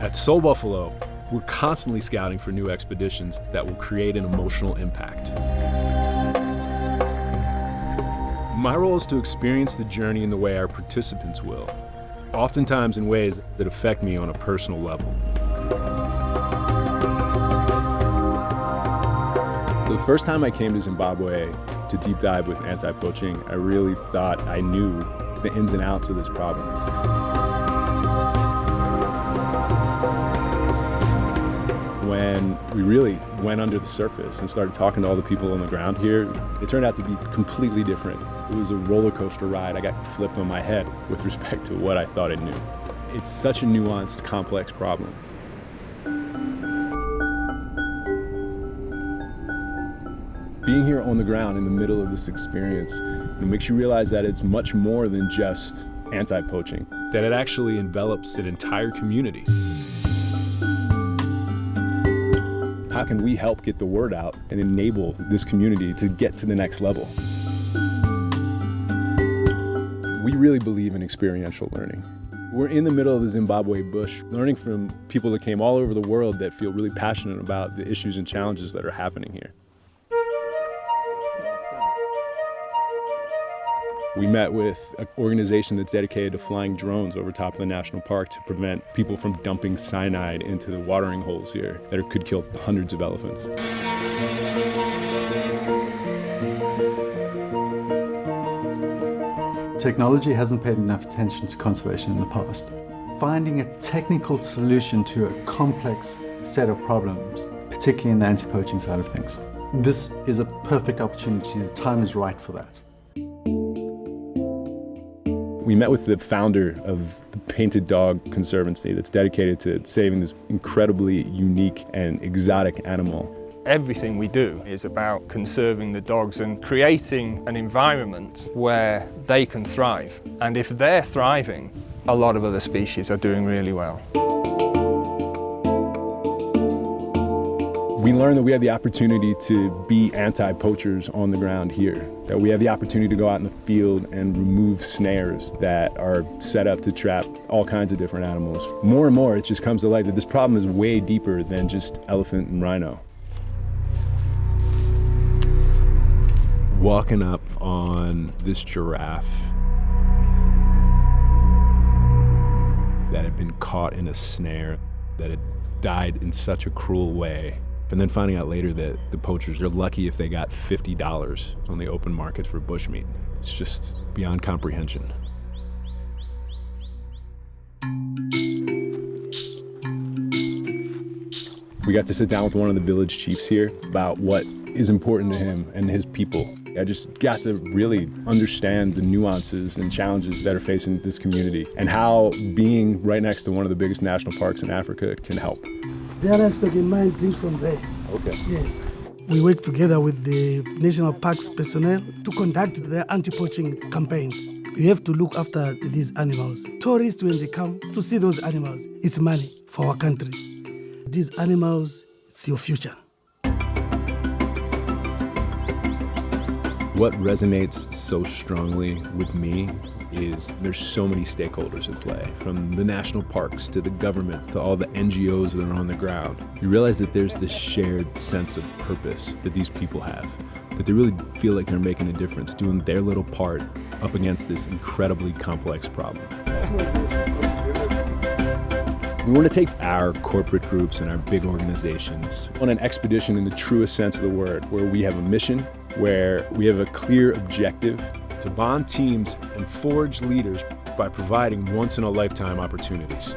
At SoulBuffalo, we're constantly scouting for new expeditions that will create an emotional impact. My role is to experience the journey in the way our participants will, oftentimes in ways that affect me on a personal level. The first time I came to Zimbabwe to deep dive with anti-poaching, I really thought I knew the ins and outs of this problem. When we really went under the surface and started talking to all the people on the ground here, it turned out to be completely different. It was a roller coaster ride. I got flipped on my head with respect to what I thought I knew. It's such a nuanced, complex problem. Being here on the ground in the middle of this experience, it makes you realize that it's much more than just anti-poaching. That it actually envelops an entire community. How can we help get the word out and enable this community to get to the next level? We really believe in experiential learning. We're in the middle of the Zimbabwe bush, learning from people that came all over the world that feel really passionate about the issues and challenges that are happening here. We met with an organization that's dedicated to flying drones over top of the national park to prevent people from dumping cyanide into the watering holes here that could kill hundreds of elephants. Technology hasn't paid enough attention to conservation in the past. Finding a technical solution to a complex set of problems, particularly in the anti-poaching side of things. This is a perfect opportunity. The time is right for that. We met with the founder of the Painted Dog Conservancy that's dedicated to saving this incredibly unique and exotic animal. Everything we do is about conserving the dogs and creating an environment where they can thrive. And if they're thriving, a lot of other species are doing really well. We learned that we have the opportunity to be anti-poachers on the ground here, that we have the opportunity to go out in the field and remove snares that are set up to trap all kinds of different animals. More and more, it just comes to light that this problem is way deeper than just elephant and rhino. Walking up on this giraffe that had been caught in a snare, that had died in such a cruel way. And then finding out later that the poachers are lucky if they got $50 on the open market for bushmeat. It's just beyond comprehension. We got to sit down with one of the village chiefs here about what is important to him and his people. I just got to really understand the nuances and challenges that are facing this community and how being right next to one of the biggest national parks in Africa can help. The livestock in mind brings from there. Okay. Yes. We work together with the National Parks personnel to conduct the anti-poaching campaigns. You have to look after these animals. Tourists, when they come to see those animals, it's money for our country. These animals, it's your future. What resonates so strongly with me is there's so many stakeholders at play, from the national parks to the governments to all the NGOs that are on the ground. You realize that there's this shared sense of purpose that these people have, that they really feel like they're making a difference, doing their little part up against this incredibly complex problem. We want to take our corporate groups and our big organizations on an expedition in the truest sense of the word, where we have a mission, where we have a clear objective to bond teams and forge leaders by providing once-in-a-lifetime opportunities.